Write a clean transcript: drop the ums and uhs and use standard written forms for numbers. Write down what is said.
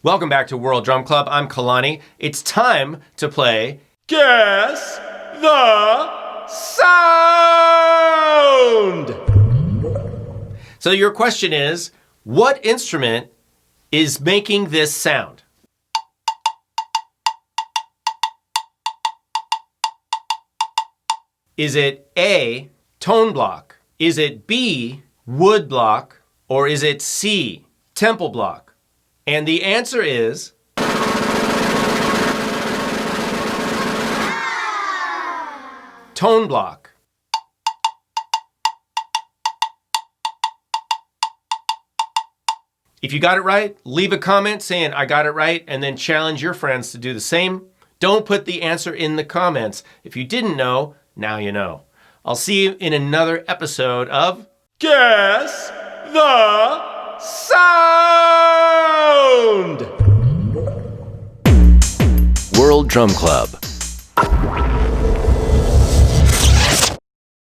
Welcome back to World Drum Club. I'm Kalani. It's time to play Guess the Sound! So your question is, what instrument is making this sound? Is it A, tone block? Is it B, wood block? Or is it C, temple block? And the answer is tone block. If you got it right, leave a comment saying I got it right and then challenge your friends to do the same. Don't put the answer in the comments. If you didn't know, now you know. I'll see you in another episode of Guess the Sound! World Drum Club.